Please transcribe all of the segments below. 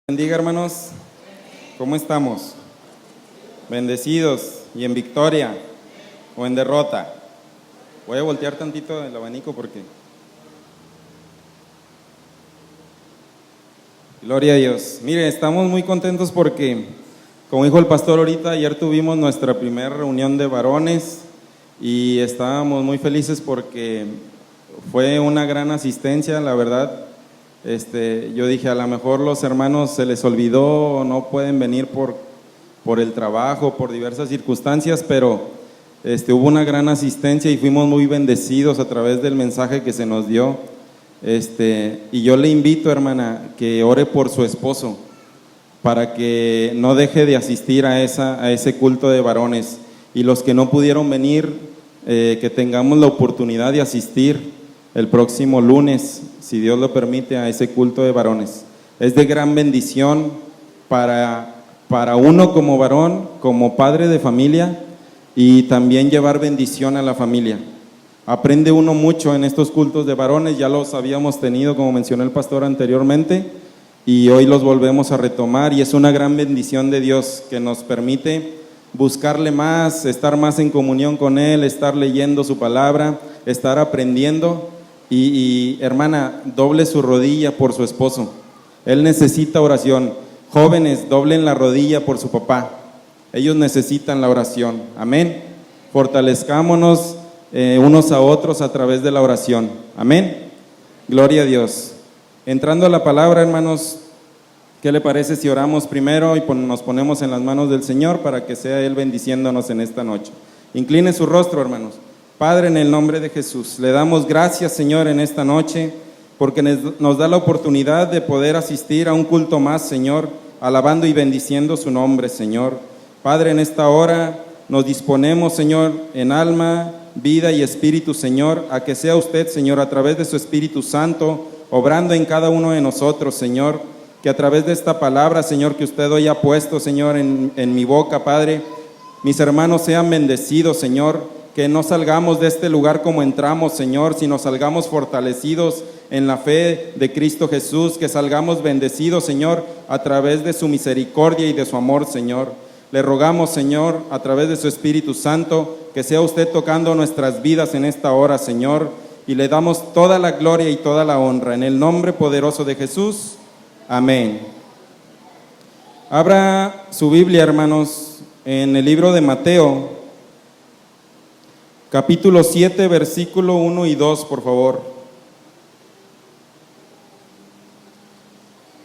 Bendiga, hermanos, ¿cómo estamos? ¿Bendecidos y en victoria o en derrota? Voy a voltear tantito el abanico porque... Gloria a Dios. Mire, estamos muy contentos porque, como dijo el pastor ahorita, ayer tuvimos nuestra primera reunión de varones y estábamos muy felices porque fue una gran asistencia, la verdad. Yo dije, a lo mejor los hermanos se les olvidó, no pueden venir por el trabajo, por diversas circunstancias, pero hubo una gran asistencia y fuimos muy bendecidos a través del mensaje que se nos dio. Y yo le invito, hermana, que ore por su esposo, para que no deje de asistir a ese culto de varones. Y los que no pudieron venir, que tengamos la oportunidad de asistir el próximo lunes, si Dios lo permite, a ese culto de varones. Es de gran bendición para uno como varón, como padre de familia, y también llevar bendición a la familia. Aprende uno mucho en estos cultos de varones, ya los habíamos tenido, como mencionó el pastor anteriormente, y hoy los volvemos a retomar, y es una gran bendición de Dios que nos permite buscarle más, estar más en comunión con Él, estar leyendo su palabra, estar aprendiendo. Y hermana, doble su rodilla por su esposo. Él necesita oración. Jóvenes, doblen la rodilla por su papá. Ellos necesitan la oración. Amén. Fortalezcámonos unos a otros a través de la oración. Amén. Gloria a Dios. Entrando a la palabra, hermanos, ¿qué le parece si oramos primero y nos ponemos en las manos del Señor para que sea Él bendiciéndonos en esta noche? Incline su rostro, hermanos. Padre, en el nombre de Jesús, le damos gracias, Señor, en esta noche, porque nos da la oportunidad de poder asistir a un culto más, Señor, alabando y bendiciendo su nombre, Señor. Padre, en esta hora nos disponemos, Señor, en alma, vida y espíritu, Señor, a que sea usted, Señor, a través de su Espíritu Santo, obrando en cada uno de nosotros, Señor, que a través de esta palabra, Señor, que usted hoy ha puesto, Señor, en mi boca, Padre, mis hermanos sean bendecidos, Señor. Que no salgamos de este lugar como entramos, Señor, sino salgamos fortalecidos en la fe de Cristo Jesús, que salgamos bendecidos, Señor, a través de su misericordia y de su amor, Señor. Le rogamos, Señor, a través de su Espíritu Santo, que sea usted tocando nuestras vidas en esta hora, Señor, y le damos toda la gloria y toda la honra. En el nombre poderoso de Jesús, amén. Abra su Biblia, hermanos, en el libro de Mateo, capítulo 7, versículo 1 y 2, por favor.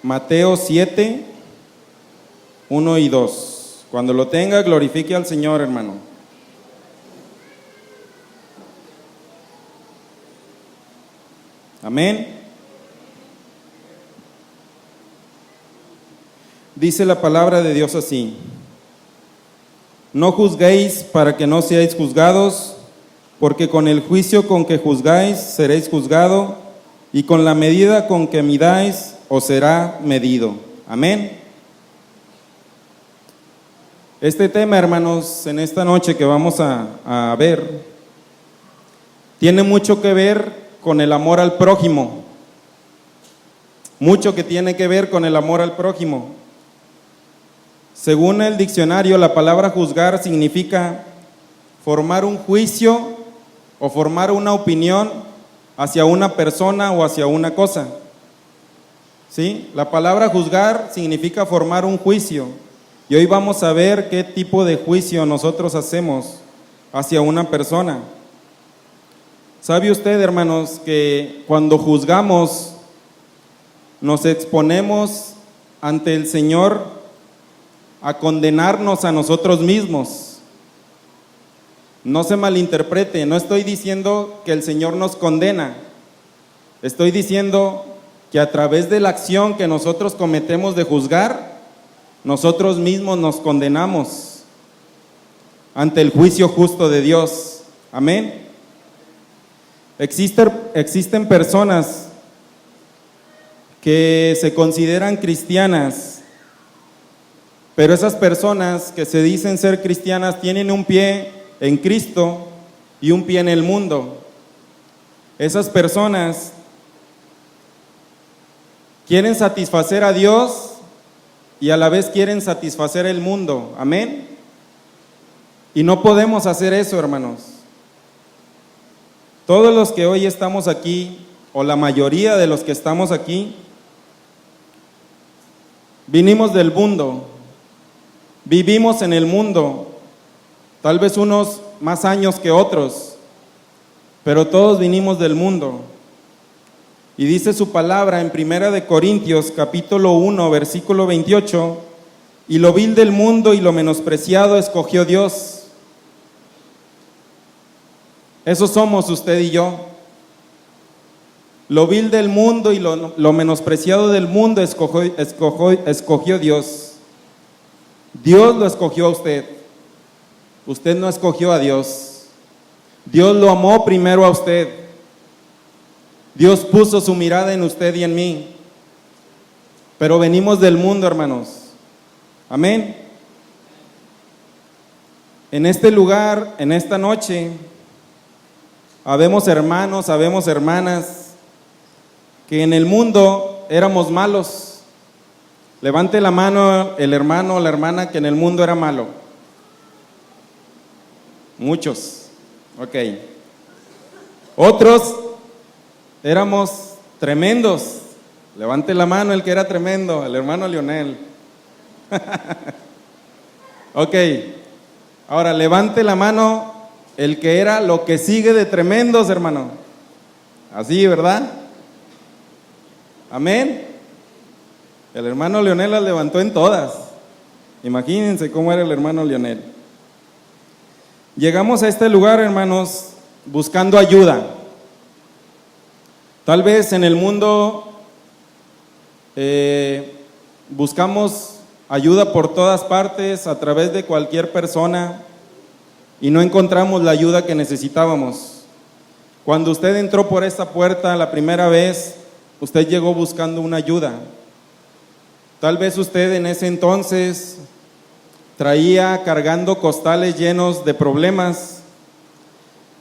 Mateo 7, 1 y 2. Cuando lo tenga, glorifique al Señor, hermano. Amén. Dice la palabra de Dios así: no juzguéis para que no seáis juzgados, porque con el juicio con que juzgáis seréis juzgado, y con la medida con que midáis os será medido. Amén. Este tema, hermanos, en esta noche que vamos a ver, tiene mucho que ver con el amor al prójimo. Mucho que tiene que ver con el amor al prójimo. Según el diccionario, la palabra juzgar significa formar un juicio o formar una opinión hacia una persona o hacia una cosa. ¿Sí? La palabra juzgar significa formar un juicio. Y hoy vamos a ver qué tipo de juicio nosotros hacemos hacia una persona. ¿Sabe usted, hermanos, que cuando juzgamos nos exponemos ante el Señor a condenarnos a nosotros mismos? No se malinterprete, no estoy diciendo que el Señor nos condena. Estoy diciendo que a través de la acción que nosotros cometemos de juzgar, nosotros mismos nos condenamos ante el juicio justo de Dios. Amén. Existen personas que se consideran cristianas, pero esas personas que se dicen ser cristianas tienen un pie en Cristo y un pie en el mundo. Esas personas quieren satisfacer a Dios y a la vez quieren satisfacer el mundo. Amén. Y no podemos hacer eso, hermanos. Todos los que hoy estamos aquí, o la mayoría de los que estamos aquí, vinimos del mundo, vivimos en el mundo, tal vez unos más años que otros, pero todos vinimos del mundo. Y dice su palabra en 1 Corintios capítulo 1, versículo 28, y lo vil del mundo y lo menospreciado escogió Dios. Eso somos usted y yo. Lo vil del mundo y lo menospreciado del mundo escogió Dios. Dios lo escogió a usted. Usted no escogió a Dios. Dios lo amó primero a usted. Dios puso su mirada en usted y en mí. Pero venimos del mundo, hermanos. Amén. En este lugar, en esta noche, habemos hermanos, habemos hermanas que en el mundo éramos malos. Levante la mano el hermano o la hermana que en el mundo era malo. Muchos. Ok. Otros éramos tremendos. Levante la mano el que era tremendo, el hermano Leonel. Ok. Ahora levante la mano el que era lo que sigue de tremendos, hermano. Así, ¿verdad? Amén. El hermano Leonel las levantó en todas. Imagínense cómo era el hermano Leonel. Llegamos a este lugar, hermanos, buscando ayuda. Tal vez en el mundo buscamos ayuda por todas partes, a través de cualquier persona, y no encontramos la ayuda que necesitábamos. Cuando usted entró por esta puerta la primera vez, usted llegó buscando una ayuda. Tal vez usted en ese entonces traía cargando costales llenos de problemas.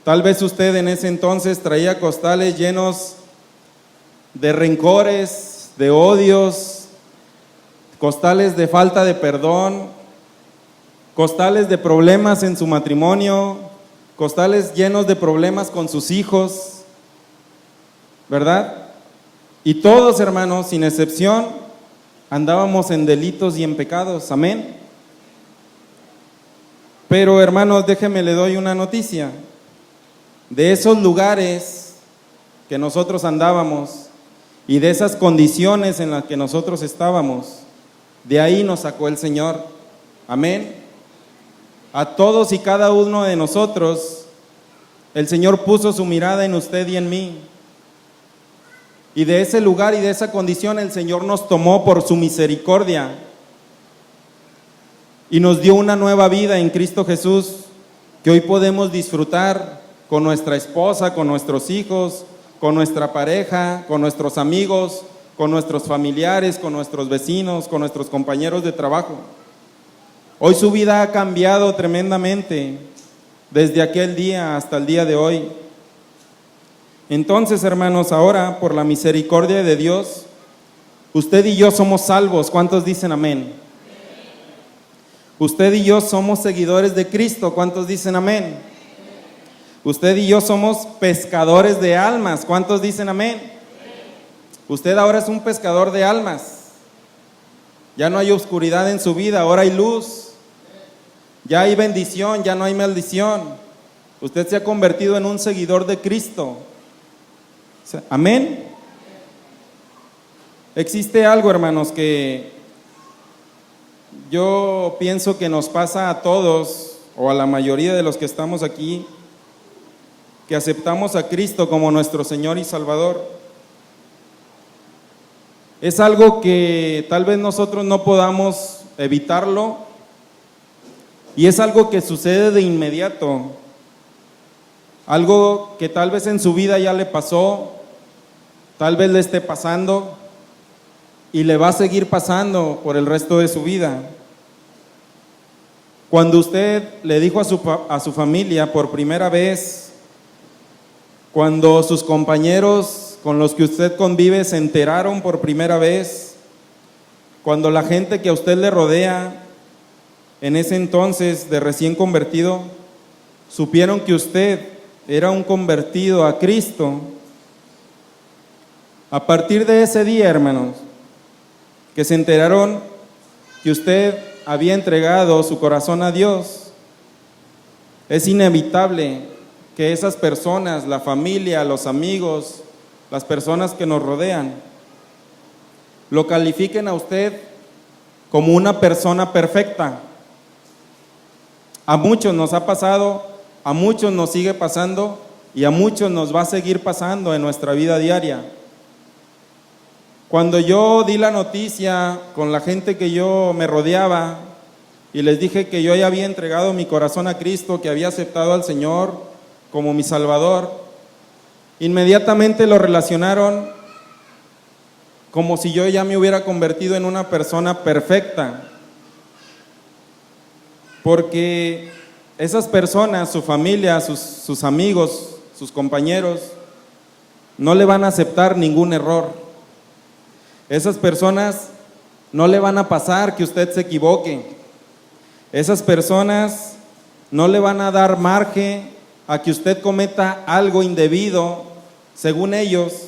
Tal vez usted en ese entonces traía costales llenos de rencores, de odios, costales de falta de perdón, costales de problemas en su matrimonio, costales llenos de problemas con sus hijos, ¿verdad? Y todos, hermanos, sin excepción, andábamos en delitos y en pecados, amén. Pero, hermanos, déjenme le doy una noticia. De esos lugares que nosotros andábamos y de esas condiciones en las que nosotros estábamos, de ahí nos sacó el Señor, amén. A todos y cada uno de nosotros, el Señor puso su mirada en usted y en mí. Y de ese lugar y de esa condición el Señor nos tomó por su misericordia y nos dio una nueva vida en Cristo Jesús, que hoy podemos disfrutar con nuestra esposa, con nuestros hijos, con nuestra pareja, con nuestros amigos, con nuestros familiares, con nuestros vecinos, con nuestros compañeros de trabajo. Hoy su vida ha cambiado tremendamente desde aquel día hasta el día de hoy. Entonces, hermanos, ahora por la misericordia de Dios, usted y yo somos salvos. ¿Cuántos dicen amén? Usted y yo somos seguidores de Cristo. ¿Cuántos dicen amén? Usted y yo somos pescadores de almas. ¿Cuántos dicen amén? Usted ahora es un pescador de almas. Ya no hay oscuridad en su vida, ahora hay luz. Ya hay bendición, ya no hay maldición. Usted se ha convertido en un seguidor de Cristo. Amén. Existe algo, hermanos, que yo pienso que nos pasa a todos, o a la mayoría de los que estamos aquí, que aceptamos a Cristo como nuestro Señor y Salvador. Es algo que tal vez nosotros no podamos evitarlo, y es algo que sucede de inmediato, algo que tal vez en su vida ya le pasó, tal vez le esté pasando y le va a seguir pasando por el resto de su vida. Cuando usted le dijo a su familia por primera vez, cuando sus compañeros con los que usted convive se enteraron por primera vez cuando la gente que a usted le rodea, en ese entonces de recién convertido, supieron que usted era un convertido a Cristo, a partir de ese día, hermanos, que se enteraron que usted había entregado su corazón a Dios, es inevitable que esas personas, la familia, los amigos, las personas que nos rodean, lo califiquen a usted como una persona perfecta. A muchos nos ha pasado, a muchos nos sigue pasando y a muchos nos va a seguir pasando en nuestra vida diaria. Cuando yo di la noticia con la gente que yo me rodeaba y les dije que yo ya había entregado mi corazón a Cristo, que había aceptado al Señor como mi Salvador, inmediatamente lo relacionaron como si yo ya me hubiera convertido en una persona perfecta, porque esas personas, su familia, sus amigos, sus compañeros, no le van a aceptar ningún error. Esas personas no le van a pasar que usted se equivoque. Esas personas no le van a dar margen a que usted cometa algo indebido, según ellos,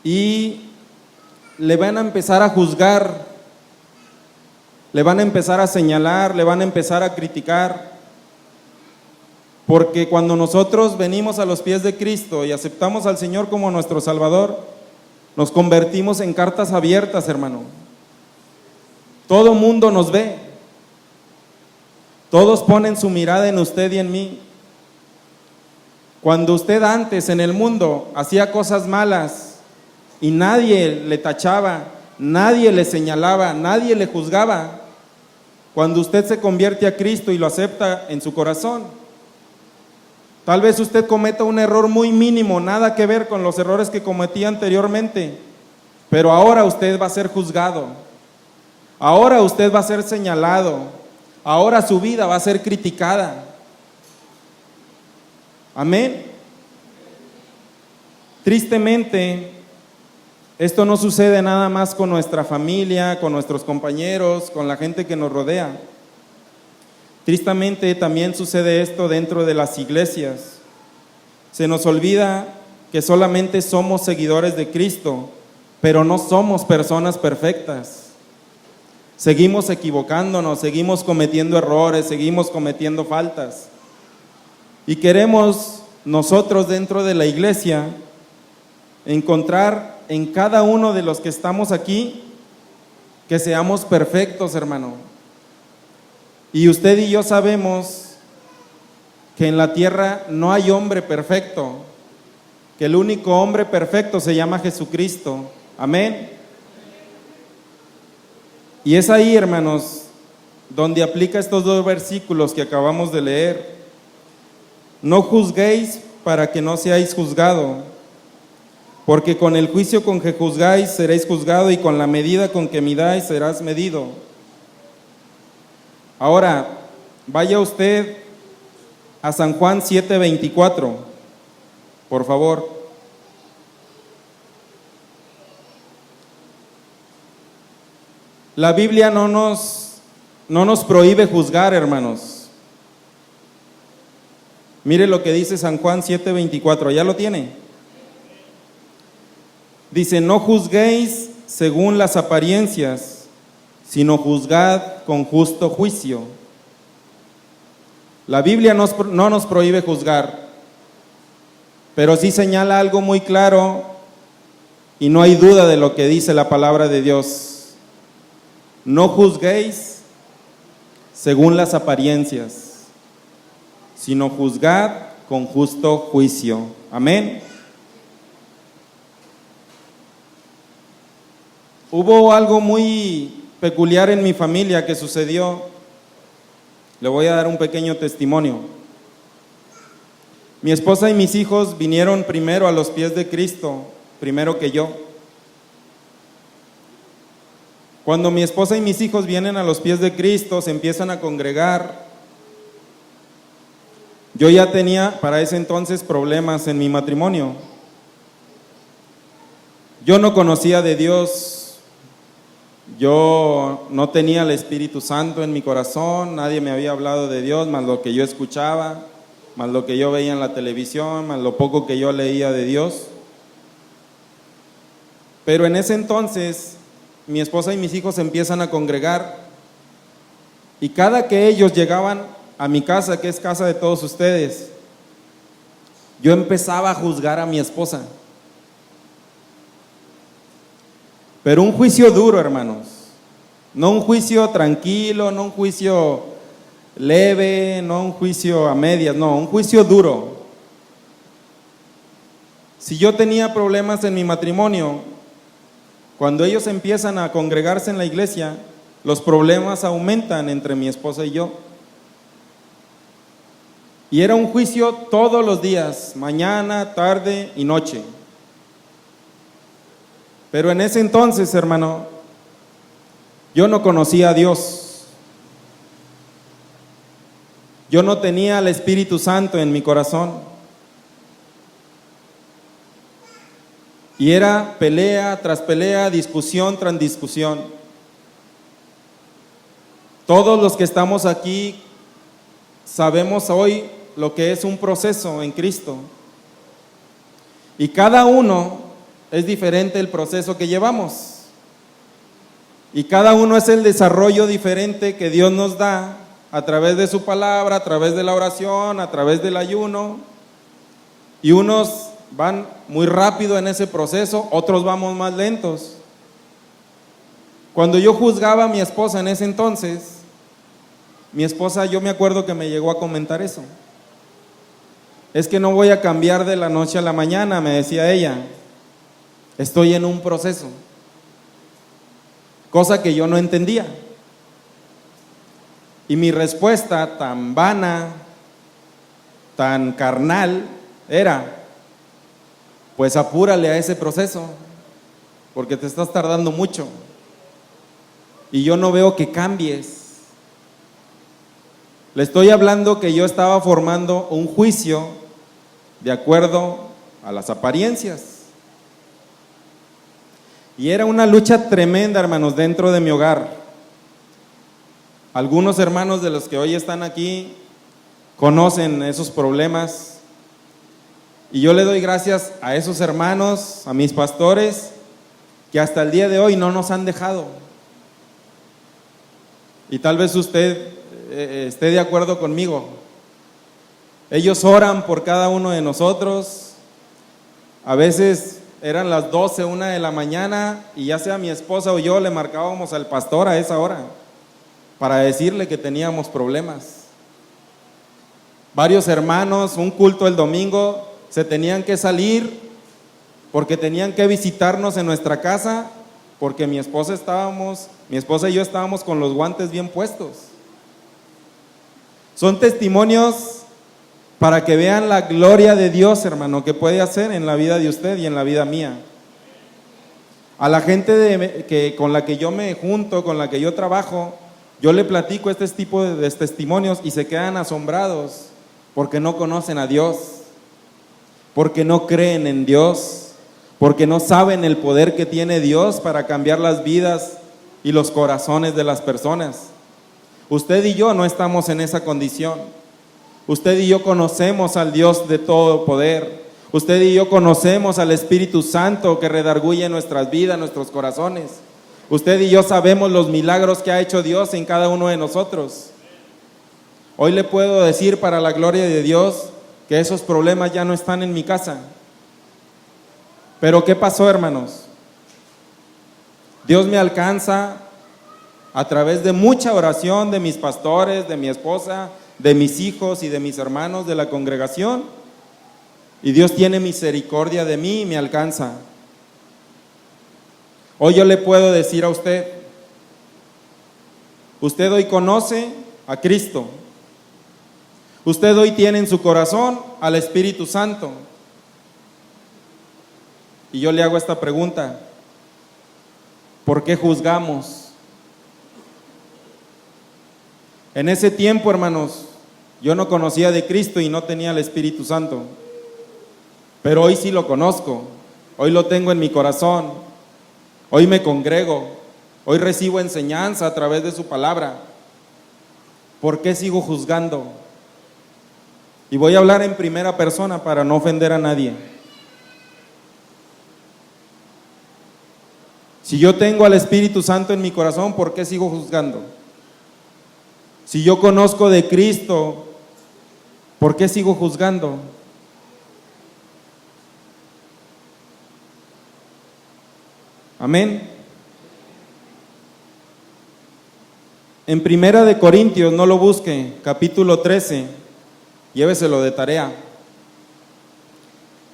y le van a empezar a juzgar, le van a empezar a señalar, le van a empezar a criticar, porque cuando nosotros venimos a los pies de Cristo y aceptamos al Señor como nuestro Salvador, nos convertimos en cartas abiertas, hermano. Todo mundo nos ve, todos ponen su mirada en usted y en mí. Cuando usted antes en el mundo hacía cosas malas y nadie le tachaba, nadie le señalaba, nadie le juzgaba, cuando usted se convierte a Cristo y lo acepta en su corazón, tal vez usted cometa un error muy mínimo, nada que ver con los errores que cometía anteriormente, pero ahora usted va a ser juzgado, ahora usted va a ser señalado, ahora su vida va a ser criticada. Amén. Tristemente, esto no sucede nada más con nuestra familia, con nuestros compañeros, con la gente que nos rodea. Tristemente también sucede esto dentro de las iglesias. Se nos olvida que solamente somos seguidores de Cristo, pero no somos personas perfectas. Seguimos equivocándonos, seguimos cometiendo errores, seguimos cometiendo faltas. Y queremos nosotros dentro de la iglesia encontrar en cada uno de los que estamos aquí que seamos perfectos, hermano. Y usted y yo sabemos que en la tierra no hay hombre perfecto, que el único hombre perfecto se llama Jesucristo. Amén. Y es ahí, hermanos, donde aplica estos dos versículos que acabamos de leer. No juzguéis para que no seáis juzgado, porque con el juicio con que juzgáis seréis juzgado, y con la medida con que midáis serás medido. Ahora, vaya usted a San Juan 7:24, por favor. La Biblia no nos prohíbe juzgar, hermanos. Mire lo que dice San Juan 7:24, ¿ya lo tiene? Dice: no juzguéis según las apariencias, sino juzgad con justo juicio. La Biblia no nos prohíbe juzgar, pero sí señala algo muy claro, y no hay duda de lo que dice la palabra de Dios. No juzguéis según las apariencias, sino juzgad con justo juicio. Amén. Hubo algo muy peculiar en mi familia que sucedió. Le voy a dar un pequeño testimonio. Mi esposa y mis hijos vinieron primero a los pies de Cristo, primero que yo. Cuando mi esposa y mis hijos vienen a los pies de Cristo, se empiezan a congregar. Yo ya tenía para ese entonces problemas en mi matrimonio. Yo no conocía de Dios. Yo no tenía el Espíritu Santo en mi corazón, nadie me había hablado de Dios, más lo que yo escuchaba, más lo que yo veía en la televisión, más lo poco que yo leía de Dios. Pero en ese entonces, mi esposa y mis hijos se empiezan a congregar, y cada que ellos llegaban a mi casa, que es casa de todos ustedes, yo empezaba a juzgar a mi esposa. Pero un juicio duro, hermanos, no un juicio tranquilo, no un juicio leve, no un juicio a medias, no, un juicio duro. Si yo tenía problemas en mi matrimonio, cuando ellos empiezan a congregarse en la iglesia, los problemas aumentan entre mi esposa y yo. Y era un juicio todos los días, mañana, tarde y noche. Pero en ese entonces, hermano, yo no conocía a Dios. Yo no tenía el Espíritu Santo en mi corazón. Y era pelea tras pelea, discusión tras discusión. Todos los que estamos aquí sabemos hoy lo que es un proceso en Cristo. Y cada uno es diferente el proceso que llevamos. Y cada uno es el desarrollo diferente que Dios nos da a través de su palabra, a través de la oración, a través del ayuno. Y unos van muy rápido en ese proceso, otros vamos más lentos. Cuando yo juzgaba a mi esposa en ese entonces, mi esposa, yo me acuerdo que me llegó a comentar eso. Es que no voy a cambiar de la noche a la mañana, me decía ella. Estoy en un proceso. Cosa que yo no entendía. Y mi respuesta tan vana, tan carnal, era: pues apúrale a ese proceso, porque te estás tardando mucho. Y yo no veo que cambies. Le estoy hablando que yo estaba formando un juicio de acuerdo a las apariencias. Y era una lucha tremenda, hermanos, dentro de mi hogar. Algunos hermanos de los que hoy están aquí conocen esos problemas. Y yo le doy gracias a esos hermanos, a mis pastores, que hasta el día de hoy no nos han dejado. Y tal vez usted esté de acuerdo conmigo. Ellos oran por cada uno de nosotros. A veces eran las 12, 1 de la mañana, y ya sea mi esposa o yo le marcábamos al pastor a esa hora para decirle que teníamos problemas. Varios hermanos, un culto el domingo, se tenían que salir porque tenían que visitarnos en nuestra casa, porque mi esposa y yo estábamos con los guantes bien puestos. Son testimonios para que vean la gloria de Dios, hermano, que puede hacer en la vida de usted y en la vida mía. A la gente con la que yo me junto, con la que yo trabajo, yo le platico este tipo de testimonios y se quedan asombrados porque no conocen a Dios, porque no creen en Dios, porque no saben el poder que tiene Dios para cambiar las vidas y los corazones de las personas. Usted y yo no estamos en esa condición. Usted y yo conocemos al Dios de todo poder. Usted y yo conocemos al Espíritu Santo que redarguye nuestras vidas, nuestros corazones. Usted y yo sabemos los milagros que ha hecho Dios en cada uno de nosotros. Hoy le puedo decir, para la gloria de Dios, que esos problemas ya no están en mi casa. Pero ¿qué pasó, hermanos? Dios me alcanza a través de mucha oración de mis pastores, de mi esposa, de mis hijos y de mis hermanos de la congregación, y Dios tiene misericordia de mí y me alcanza. Hoy yo le puedo decir a usted hoy conoce a Cristo, usted hoy tiene en su corazón al Espíritu Santo, y yo le hago esta pregunta: ¿por qué juzgamos? En ese tiempo, hermanos, yo no conocía de Cristo y no tenía el Espíritu Santo, pero hoy sí lo conozco, hoy lo tengo en mi corazón, hoy me congrego, Hoy recibo enseñanza a través de su palabra. ¿Por qué sigo juzgando? Y voy a hablar en primera persona para no ofender a nadie. Si yo tengo al Espíritu Santo en mi corazón, ¿por qué sigo juzgando? Si yo conozco de Cristo, ¿por qué sigo juzgando? Amén. En Primera de Corintios, no lo busque, capítulo 13, lléveselo de tarea.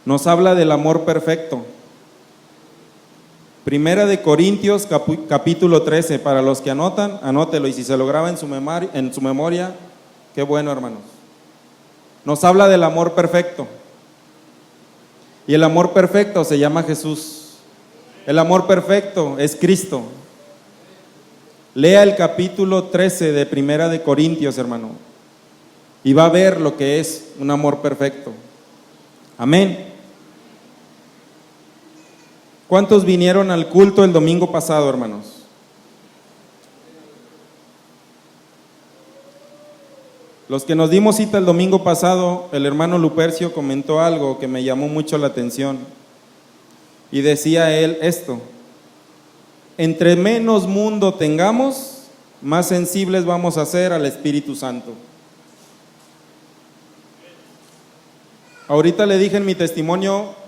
Nos habla del amor perfecto. Primera de Corintios, capítulo 13, para los que anotan, anótelo, y si se lo graba en su memoria, qué bueno, hermanos. Nos habla del amor perfecto. Y el amor perfecto se llama Jesús. El amor perfecto es Cristo. Lea el capítulo 13 de Primera de Corintios, hermano, y va a ver lo que es un amor perfecto. Amén. ¿Cuántos vinieron al culto el domingo pasado, hermanos? Los que nos dimos cita el domingo pasado, el hermano Lupercio comentó algo que me llamó mucho la atención. Y decía él esto: entre menos mundo tengamos, más sensibles vamos a ser al Espíritu Santo. Ahorita le dije en mi testimonio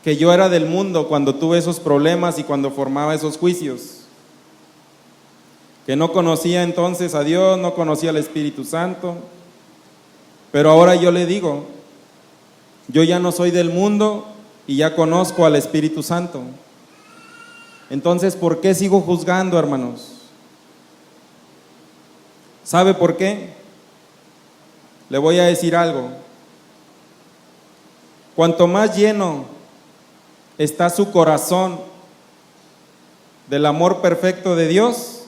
que yo era del mundo cuando tuve esos problemas y cuando formaba esos juicios, que no conocía entonces a Dios, no conocía al Espíritu Santo, pero ahora yo le digo, yo ya no soy del mundo y ya conozco al Espíritu Santo. Entonces, ¿por qué sigo juzgando, hermanos? ¿Sabe por qué? Le voy a decir algo. Cuanto más lleno está su corazón del amor perfecto de Dios,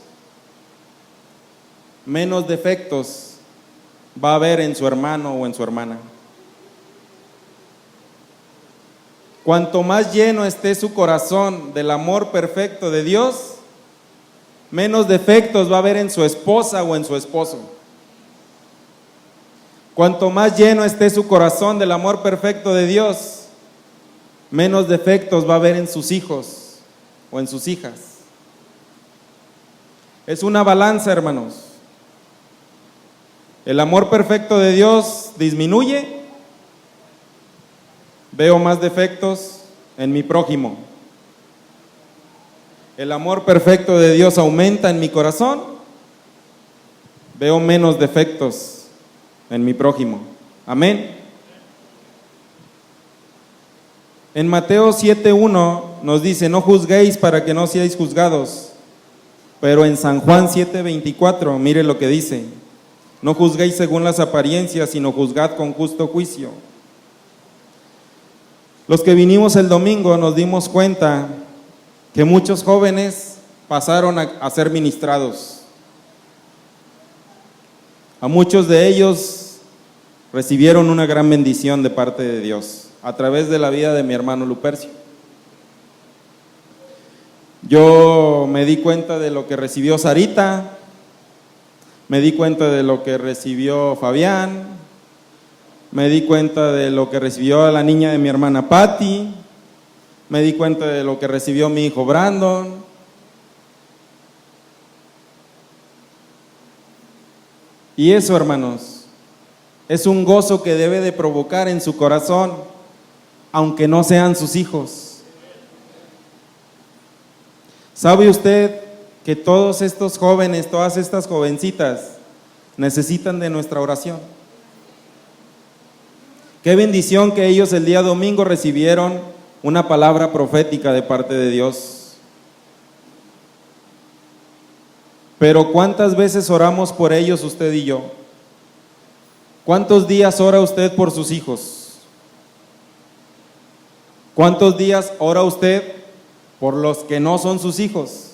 menos defectos va a haber en su hermano o en su hermana. Cuanto más lleno esté su corazón del amor perfecto de Dios, menos defectos va a haber en su esposa o en su esposo. Cuanto más lleno esté su corazón del amor perfecto de Dios, menos defectos va a haber en sus hijos o en sus hijas. Es una balanza, hermanos. El amor perfecto de Dios disminuye, veo más defectos en mi prójimo. El amor perfecto de Dios aumenta en mi corazón, veo menos defectos en mi prójimo. Amén. En Mateo 7:1 nos dice: no juzguéis para que no seáis juzgados. Pero en San Juan 7:24, mire lo que dice: no juzguéis según las apariencias, sino juzgad con justo juicio. Los que vinimos el domingo nos dimos cuenta que muchos jóvenes pasaron a ser ministrados. A muchos de ellos recibieron una gran bendición de parte de Dios a través de la vida de mi hermano Lupercio. Yo me di cuenta de lo que recibió Sarita, me di cuenta de lo que recibió Fabián, me di cuenta de lo que recibió la niña de mi hermana Patti, me di cuenta de lo que recibió mi hijo Brandon. Y eso, hermanos, es un gozo que debe de provocar en su corazón, aunque no sean sus hijos. ¿Sabe usted que todos estos jóvenes, todas estas jovencitas necesitan de nuestra oración? Qué bendición que ellos el día domingo recibieron una palabra profética de parte de Dios. Pero ¿cuántas veces oramos por ellos usted y yo? ¿Cuántos días ora usted por sus hijos? ¿Cuántos días ora usted por los que no son sus hijos?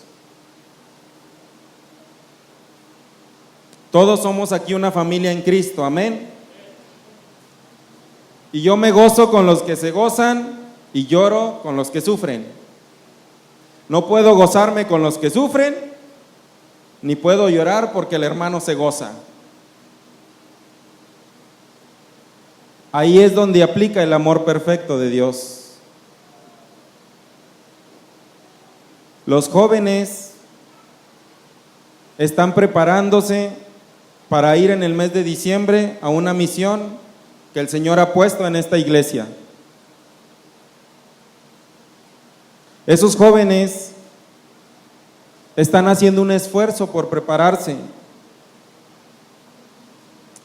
Todos somos aquí una familia en Cristo, amén. Y yo me gozo con los que se gozan y lloro con los que sufren. No puedo gozarme con los que sufren, ni puedo llorar porque el hermano se goza. Ahí es donde aplica el amor perfecto de Dios. Los jóvenes están preparándose para ir en el mes de diciembre a una misión que el Señor ha puesto en esta iglesia. Esos jóvenes están haciendo un esfuerzo por prepararse.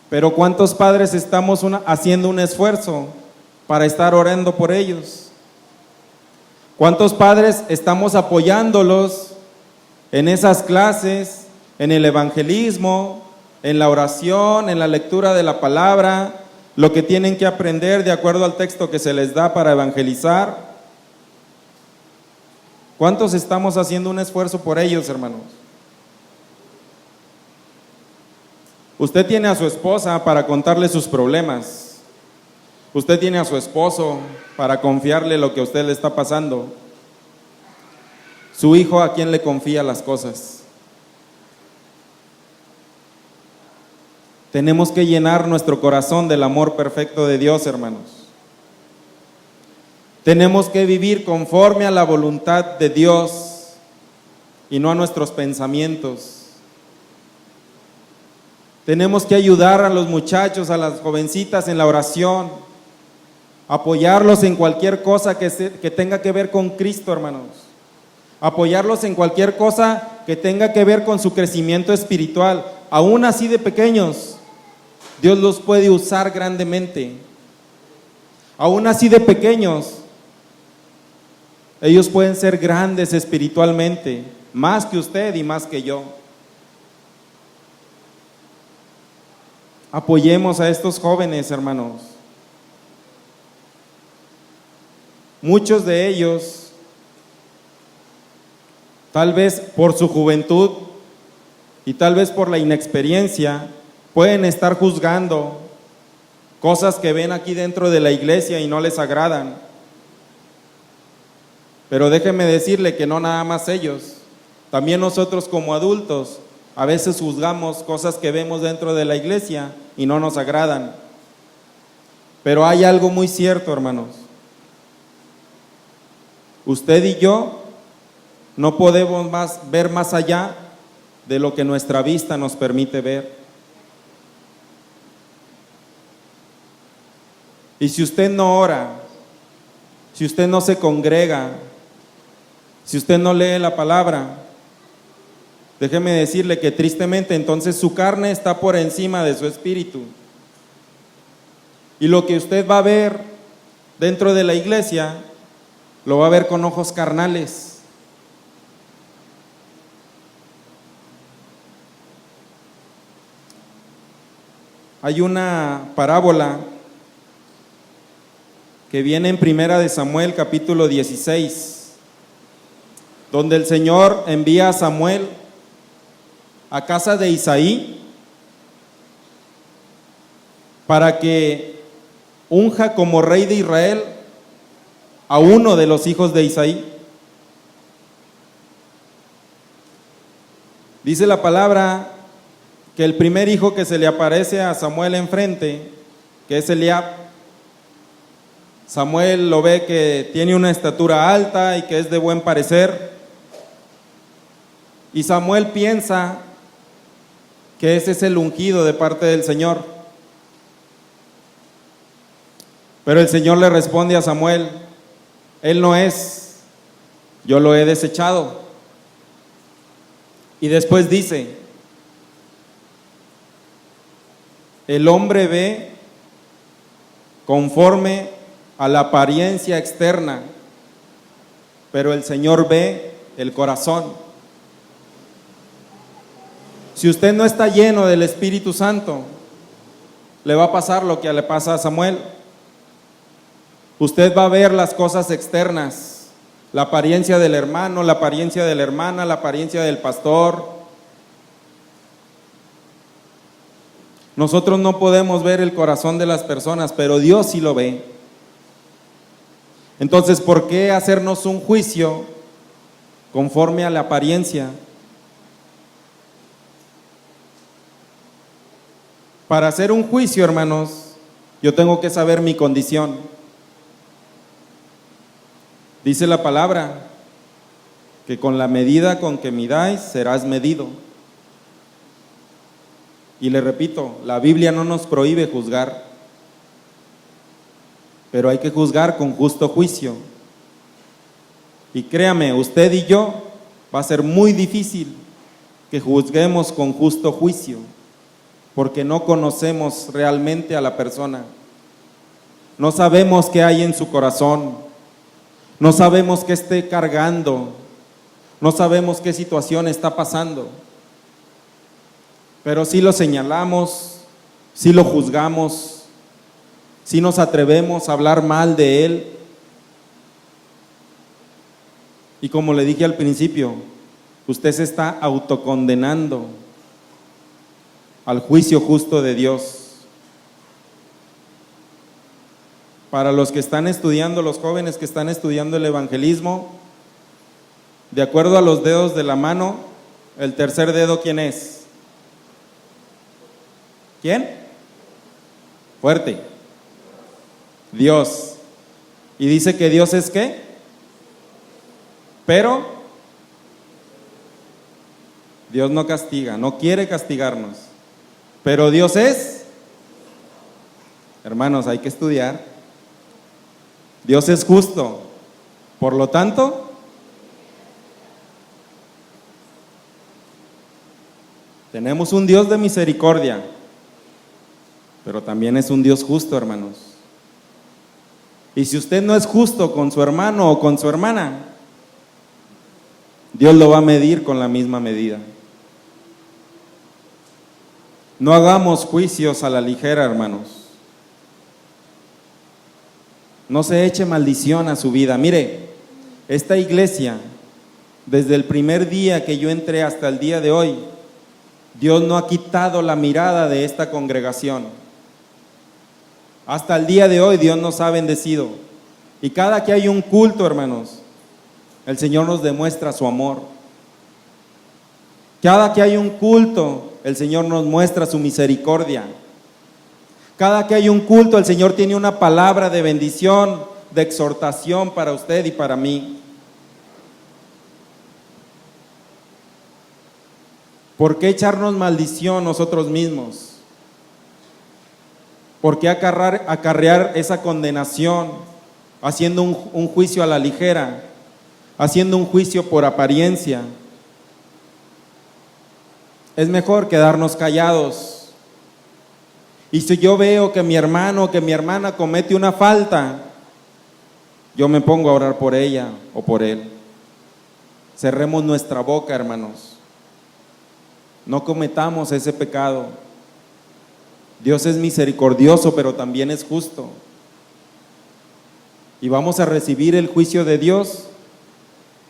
Pero ¿cuántos padres estamos haciendo un esfuerzo para estar orando por ellos? ¿Cuántos padres estamos apoyándolos en esas clases, en el evangelismo, en la oración, en la lectura de la palabra, lo que tienen que aprender de acuerdo al texto que se les da para evangelizar? ¿Cuántos estamos haciendo un esfuerzo por ellos, hermanos? Usted tiene a su esposa para contarle sus problemas. Usted tiene a su esposo para confiarle lo que a usted le está pasando. Su hijo, ¿a quién le confía las cosas? Tenemos que llenar nuestro corazón del amor perfecto de Dios, hermanos. Tenemos que vivir conforme a la voluntad de Dios y no a nuestros pensamientos. Tenemos que ayudar a los muchachos, a las jovencitas en la oración, apoyarlos en cualquier cosa que tenga que ver con Cristo, hermanos. Apoyarlos en cualquier cosa que tenga que ver con su crecimiento espiritual. Aún así de pequeños, Dios los puede usar grandemente. Aún así de pequeños, ellos pueden ser grandes espiritualmente, más que usted y más que yo. Apoyemos a estos jóvenes, hermanos. Muchos de ellos, tal vez por su juventud y tal vez por la inexperiencia, pueden estar juzgando cosas que ven aquí dentro de la iglesia y no les agradan. Pero déjenme decirle que no nada más ellos, también nosotros como adultos a veces juzgamos cosas que vemos dentro de la iglesia y no nos agradan. Pero hay algo muy cierto, hermanos. Usted y yo no podemos ver más allá de lo que nuestra vista nos permite ver. Y si usted no ora, si usted no se congrega, si usted no lee la palabra, déjeme decirle que tristemente entonces su carne está por encima de su espíritu. Y lo que usted va a ver dentro de la iglesia, lo va a ver con ojos carnales. Hay una parábola que viene en Primera de Samuel, capítulo 16, donde el Señor envía a Samuel a casa de Isaí para que unja como rey de Israel a uno de los hijos de Isaí. Dice la palabra que el primer hijo que se le aparece a Samuel enfrente, que es Eliab, Samuel lo ve que tiene una estatura alta y que es de buen parecer, y Samuel piensa que ese es el ungido de parte del Señor. Pero el Señor le responde a Samuel: él no es, yo lo he desechado. Y después dice: el hombre ve conforme a la apariencia externa, pero el Señor ve el corazón. Si usted no está lleno del Espíritu Santo, le va a pasar lo que le pasa a Samuel. Usted va a ver las cosas externas, la apariencia del hermano, la apariencia de la hermana, la apariencia del pastor. Nosotros no podemos ver el corazón de las personas, pero Dios sí lo ve. Entonces, ¿por qué hacernos un juicio conforme a la apariencia. Para hacer un juicio, hermanos, yo tengo que saber mi condición. Dice la palabra que con la medida con que midáis serás medido. Y le repito, la Biblia no nos prohíbe juzgar, pero hay que juzgar con justo juicio. Y créame, usted y yo, va a ser muy difícil que juzguemos con justo juicio, porque no conocemos realmente a la persona. No sabemos qué hay en su corazón, no sabemos qué esté cargando, no sabemos qué situación está pasando. Pero sí lo señalamos, sí lo juzgamos, sí nos atrevemos a hablar mal de él. Y como le dije al principio, usted se está autocondenando al juicio justo de Dios. Para los que están estudiando, los jóvenes que están estudiando el evangelismo, de acuerdo a los dedos de la mano, el tercer dedo, ¿quién es? ¿Quién? Fuerte. Dios. Y dice que Dios es ¿qué? Pero Dios no castiga, no quiere castigarnos. Pero Dios es, hermanos, hay que estudiar. Dios es justo. Por lo tanto, tenemos un Dios de misericordia, pero también es un Dios justo, hermanos. Y si usted no es justo con su hermano o con su hermana, Dios lo va a medir con la misma medida. No hagamos juicios a la ligera, hermanos. No se eche maldición a su vida. Mire, esta iglesia, desde el primer día que yo entré hasta el día de hoy, Dios no ha quitado la mirada de esta congregación. Hasta el día de hoy Dios nos ha bendecido. Y cada que hay un culto, hermanos, el Señor nos demuestra su amor. Cada que hay un culto, el Señor nos muestra su misericordia. Cada que hay un culto, el Señor tiene una palabra de bendición, de exhortación para usted y para mí. ¿Por qué echarnos maldición nosotros mismos? ¿Por qué acarrear esa condenación, haciendo un juicio a la ligera, haciendo un juicio por apariencia? Es mejor quedarnos callados. Y si yo veo que mi hermano o que mi hermana comete una falta, yo me pongo a orar por ella o por él. Cerremos nuestra boca, hermanos. No cometamos ese pecado. Dios es misericordioso, pero también es justo. Y vamos a recibir el juicio de Dios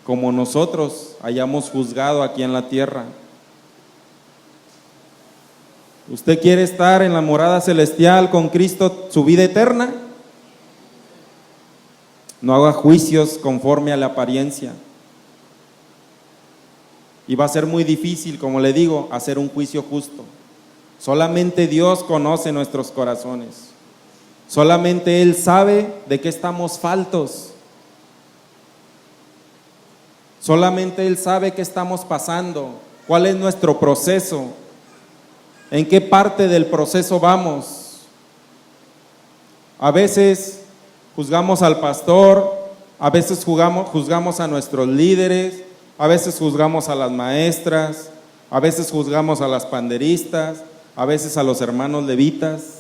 como nosotros hayamos juzgado aquí en la tierra. ¿Usted quiere estar en la morada celestial con Cristo, su vida eterna? No haga juicios conforme a la apariencia. Y va a ser muy difícil, como le digo, hacer un juicio justo. Solamente Dios conoce nuestros corazones. Solamente Él sabe de qué estamos faltos. Solamente Él sabe qué estamos pasando, cuál es nuestro proceso, en qué parte del proceso vamos. A veces juzgamos al pastor, a veces juzgamos a nuestros líderes, a veces juzgamos a las maestras, a veces juzgamos a las panderistas, a veces a los hermanos levitas.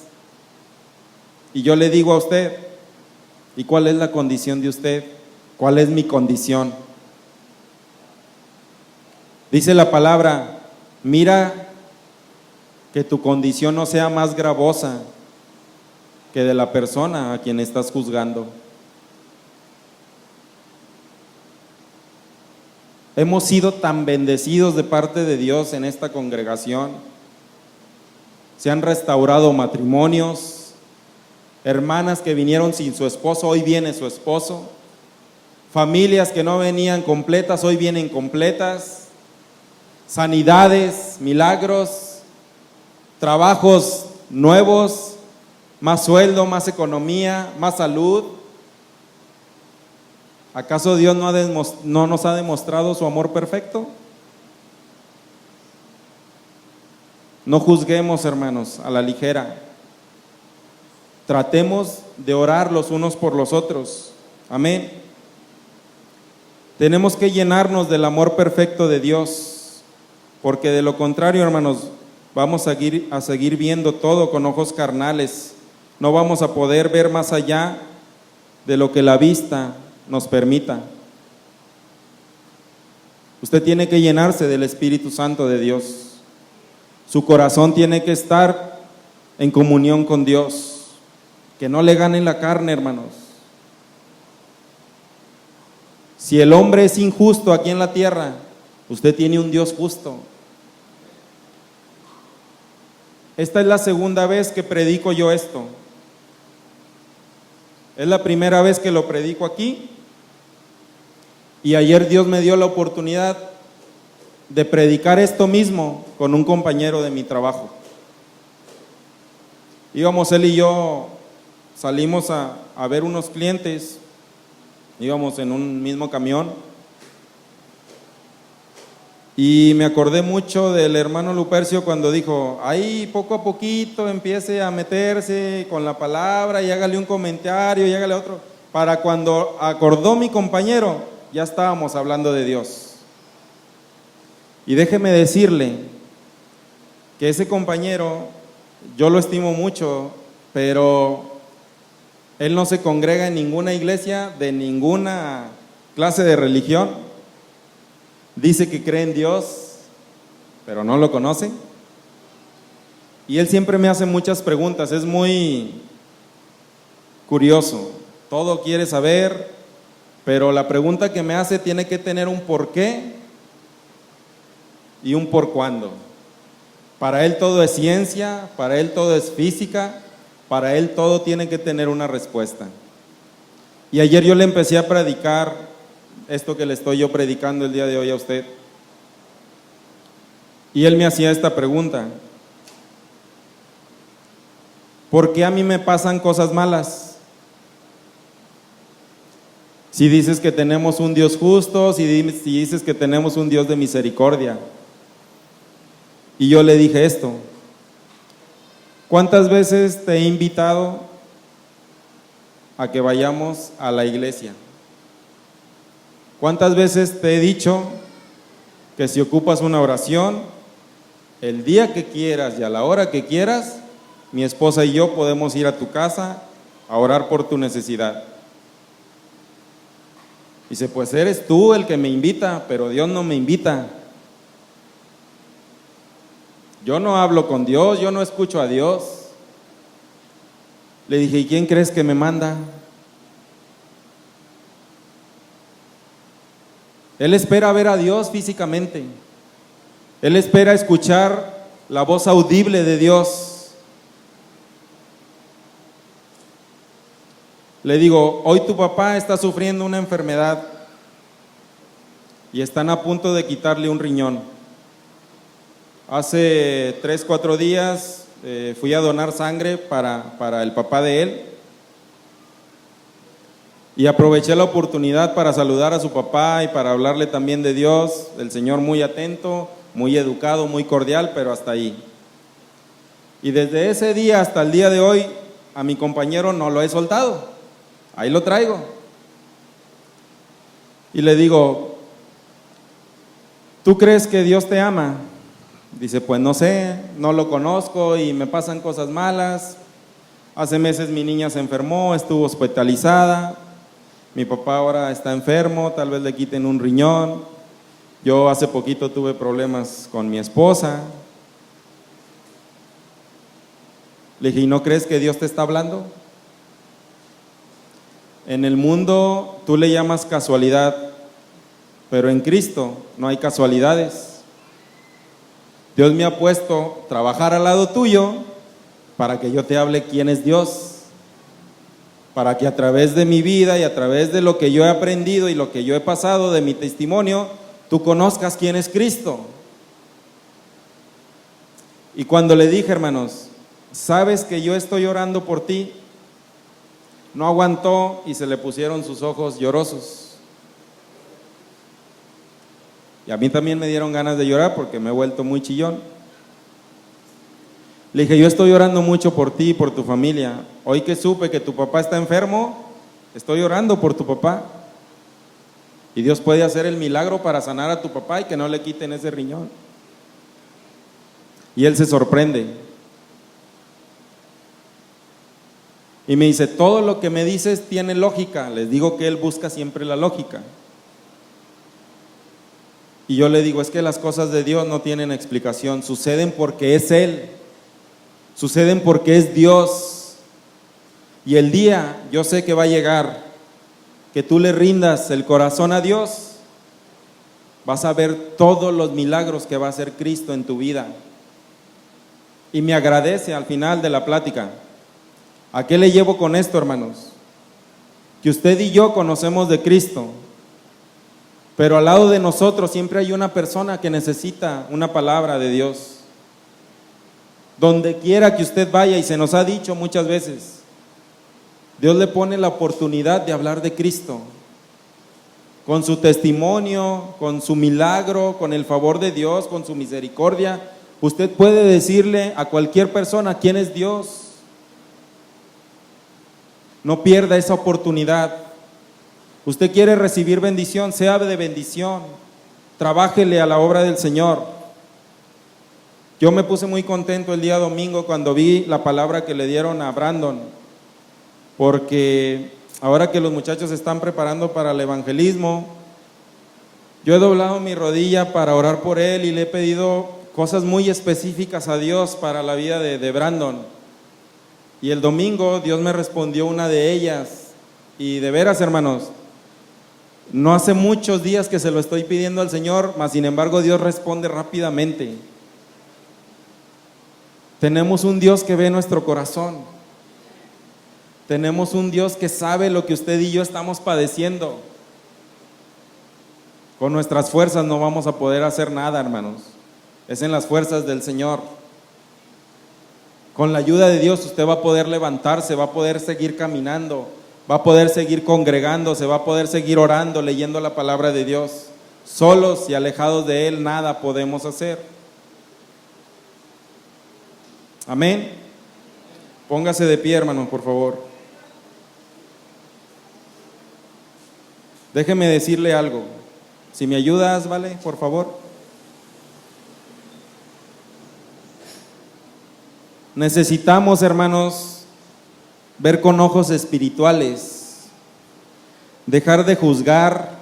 Y yo le digo a usted, ¿y cuál es la condición de usted? ¿Cuál es mi condición? Dice la palabra, mira que tu condición no sea más gravosa que de la persona a quien estás juzgando. Hemos sido tan bendecidos de parte de Dios en esta congregación. Se han restaurado matrimonios, hermanas que vinieron sin su esposo, hoy viene su esposo. familias que no venían completas, hoy vienen completas, sanidades, milagros, trabajos nuevos, más sueldo, más economía, más salud. ¿Acaso Dios no nos ha demostrado su amor perfecto? No juzguemos, hermanos, a la ligera. Tratemos de orar los unos por los otros. Amén. Tenemos que llenarnos del amor perfecto de Dios, porque de lo contrario, hermanos, vamos a seguir viendo todo con ojos carnales. No vamos a poder ver más allá de lo que la vista nos permita. Usted tiene que llenarse del Espíritu Santo de Dios. Su corazón tiene que estar en comunión con Dios. Que no le gane la carne, hermanos. Si el hombre es injusto aquí en la tierra, usted tiene un Dios justo. Esta es la segunda vez que predico yo esto. Es la primera vez que lo predico aquí. Y ayer Dios me dio la oportunidad de predicar esto mismo con un compañero de mi trabajo. Íbamos él y yo, salimos a ver unos clientes, íbamos en un mismo camión, y me acordé mucho del hermano Lupercio cuando dijo, ahí poco a poquito empiece a meterse con la palabra y hágale un comentario y hágale otro, para cuando acordó mi compañero, ya estábamos hablando de Dios. Y déjeme decirle que ese compañero, yo lo estimo mucho, pero él no se congrega en ninguna iglesia de ninguna clase de religión. Dice que cree en Dios, pero no lo conoce. Y él siempre me hace muchas preguntas, es muy curioso, todo quiere saber, pero la pregunta que me hace tiene que tener un porqué y un por cuándo. Para él todo es ciencia, para él todo es física, para él todo tiene que tener una respuesta. Y ayer yo le empecé a predicar esto que le estoy yo predicando el día de hoy a usted. Y él me hacía esta pregunta: ¿por qué a mí me pasan cosas malas? Si dices que tenemos un Dios justo, si dices que tenemos un Dios de misericordia. Y yo le dije esto: ¿cuántas veces te he invitado a que vayamos a la iglesia? ¿Cuántas veces te he dicho que si ocupas una oración, el día que quieras y a la hora que quieras, mi esposa y yo podemos ir a tu casa a orar por tu necesidad? Dice, pues eres tú el que me invita, pero Dios no me invita. Yo no hablo con Dios, yo no escucho a Dios. Le dije, ¿y quién crees que me manda? Él espera ver a Dios físicamente. Él espera escuchar la voz audible de Dios. Le digo, hoy tu papá está sufriendo una enfermedad y están a punto de quitarle un riñón. Hace 3, 4 días fui a donar sangre para el papá de él y aproveché la oportunidad para saludar a su papá y para hablarle también de Dios. El Señor muy atento, muy educado, muy cordial, pero hasta ahí. Y desde ese día hasta el día de hoy a mi compañero no lo he soltado, ahí lo traigo. Y le digo, ¿tú crees que Dios te ama? Dice, pues no sé, no lo conozco y me pasan cosas malas. Hace meses mi niña se enfermó, estuvo hospitalizada. Mi papá ahora está enfermo, tal vez le quiten un riñón. Yo hace poquito tuve problemas con mi esposa. Le dije, ¿y no crees que Dios te está hablando? En el mundo tú le llamas casualidad, pero en Cristo no hay casualidades. Dios me ha puesto a trabajar al lado tuyo para que yo te hable quién es Dios, para que a través de mi vida y a través de lo que yo he aprendido y lo que yo he pasado, de mi testimonio, tú conozcas quién es Cristo. Y cuando le dije, hermanos, ¿sabes que yo estoy orando por ti?, no aguantó y se le pusieron sus ojos llorosos. Y a mí también me dieron ganas de llorar porque me he vuelto muy chillón. Le dije, yo estoy orando mucho por ti y por tu familia. Hoy que supe que tu papá está enfermo, estoy orando por tu papá. Y Dios puede hacer el milagro para sanar a tu papá y que no le quiten ese riñón. Y él se sorprende. Y me dice, todo lo que me dices tiene lógica. Les digo que él busca siempre la lógica. Y yo le digo, es que las cosas de Dios no tienen explicación, suceden porque es Él, suceden porque es Dios. Y el día, yo sé que va a llegar, que tú le rindas el corazón a Dios, vas a ver todos los milagros que va a hacer Cristo en tu vida. Y me agradece al final de la plática. ¿A qué le llevo con esto, hermanos? Que usted y yo conocemos de Cristo, pero al lado de nosotros siempre hay una persona que necesita una palabra de Dios. Donde quiera que usted vaya, y se nos ha dicho muchas veces, Dios le pone la oportunidad de hablar de Cristo. Con su testimonio, con su milagro, con el favor de Dios, con su misericordia, usted puede decirle a cualquier persona quién es Dios. No pierda esa oportunidad. Usted quiere recibir bendición, sea de bendición, trabájele a la obra del Señor. Yo me puse muy contento el día domingo cuando vi la palabra que le dieron a Brandon, porque ahora que los muchachos se están preparando para el evangelismo, yo he doblado mi rodilla para orar por él y le he pedido cosas muy específicas a Dios para la vida de Brandon. Y el domingo Dios me respondió una de ellas, y de veras, hermanos, no hace muchos días que se lo estoy pidiendo al Señor, mas sin embargo Dios responde rápidamente. Tenemos un Dios que ve nuestro corazón. Tenemos un Dios que sabe lo que usted y yo estamos padeciendo. Con nuestras fuerzas no vamos a poder hacer nada, hermanos. Es en las fuerzas del Señor. Con la ayuda de Dios usted va a poder levantarse, va a poder seguir caminando, va a poder seguir congregándose, va a poder seguir orando, leyendo la palabra de Dios. Solos y alejados de Él nada podemos hacer. Amén. Póngase de pie, hermano, por favor. Déjeme decirle algo. Si me ayudas, ¿vale? Por favor. Necesitamos, hermanos, ver con ojos espirituales, dejar de juzgar,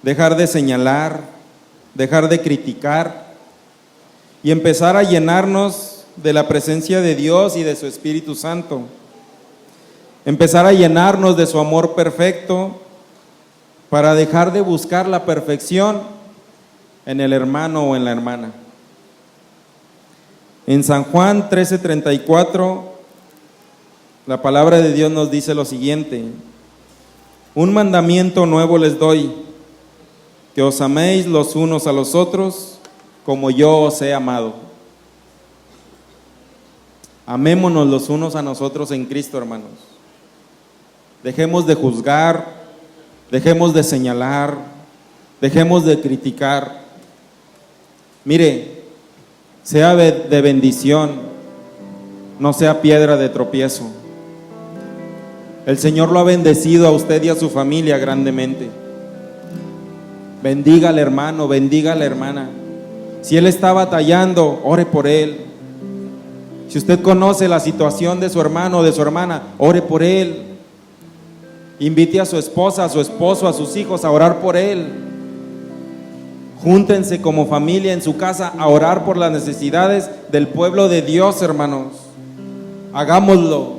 dejar de señalar, dejar de criticar y empezar a llenarnos de la presencia de Dios y de su Espíritu Santo. Empezar a llenarnos de su amor perfecto para dejar de buscar la perfección en el hermano o en la hermana. En San Juan 13:34, la palabra de Dios nos dice lo siguiente: un mandamiento nuevo les doy, que os améis los unos a los otros como yo os he amado. Amémonos los unos a nosotros en Cristo, hermanos. Dejemos de juzgar, dejemos de señalar, dejemos de criticar. Mire, sea de bendición, no sea piedra de tropiezo. El Señor lo ha bendecido a usted y a su familia grandemente. Bendiga al hermano, bendiga a la hermana. Si él está batallando, ore por él. Si usted conoce la situación de su hermano o de su hermana, ore por él. Invite a su esposa, a su esposo, a sus hijos a orar por él. Júntense como familia en su casa a orar por las necesidades del pueblo de Dios, hermanos. Hagámoslo.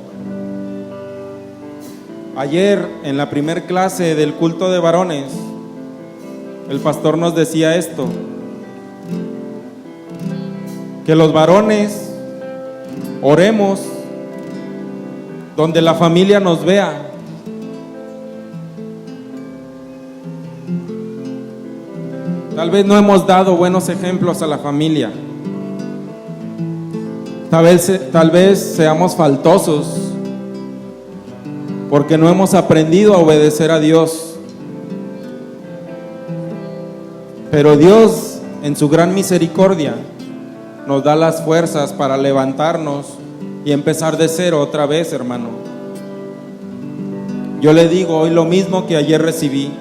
Ayer, en la primer clase del culto de varones, el pastor nos decía esto: que los varones oremos donde la familia nos vea. Tal vez no hemos dado buenos ejemplos a la familia. Tal vez seamos faltosos porque no hemos aprendido a obedecer a Dios. Pero Dios, en su gran misericordia, nos da las fuerzas para levantarnos y empezar de cero otra vez, hermano. Yo le digo hoy lo mismo que ayer recibí: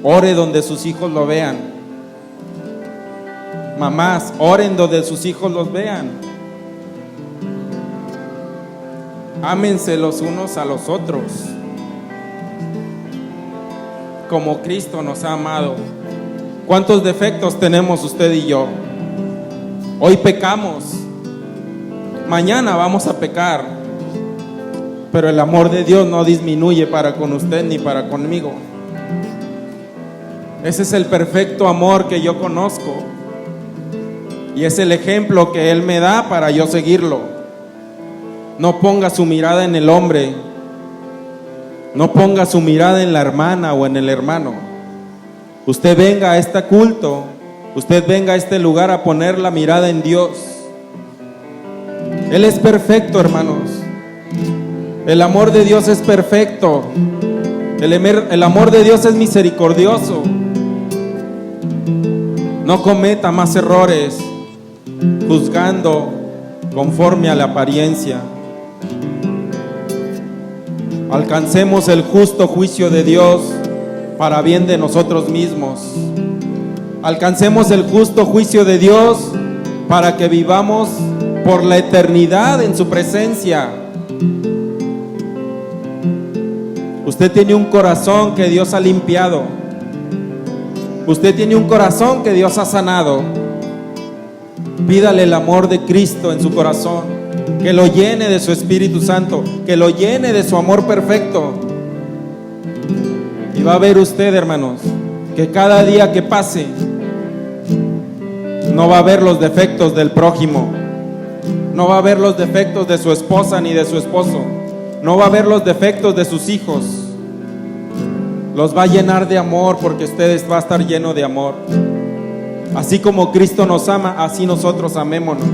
ore donde sus hijos lo vean. Mamás, oren donde sus hijos los vean. Ámense los unos a los otros, como Cristo nos ha amado. ¿Cuántos defectos tenemos usted y yo? Hoy pecamos, mañana vamos a pecar, pero el amor de Dios no disminuye para con usted ni para conmigo. Ese es el perfecto amor que yo conozco y es el ejemplo que Él me da para yo seguirlo. No ponga su mirada en el hombre, no ponga su mirada en la hermana o en el hermano. Usted venga a este culto, usted venga a este lugar a poner la mirada en Dios. Él es perfecto, hermanos. El amor de Dios es perfecto. El amor de Dios es misericordioso. No cometa más errores juzgando conforme a la apariencia. Alcancemos el justo juicio de Dios para bien de nosotros mismos. Alcancemos el justo juicio de Dios para que vivamos por la eternidad en su presencia. Usted tiene un corazón que Dios ha limpiado. Usted tiene un corazón que Dios ha sanado. Pídale el amor de Cristo en su corazón, que lo llene de su Espíritu Santo, que lo llene de su amor perfecto. Y va a ver usted, hermanos, que cada día que pase no va a ver los defectos del prójimo, no va a ver los defectos de su esposa ni de su esposo, no va a ver los defectos de sus hijos. Los va a llenar de amor, porque usted va a estar lleno de amor. Así como Cristo nos ama, así nosotros amémonos.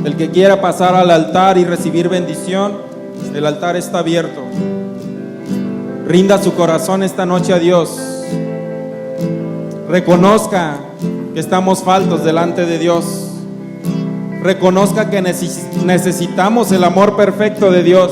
El que quiera pasar al altar y recibir bendición, el altar está abierto. Rinda su corazón esta noche a Dios. Reconozca que estamos faltos delante de Dios. Reconozca que necesitamos el amor perfecto de Dios.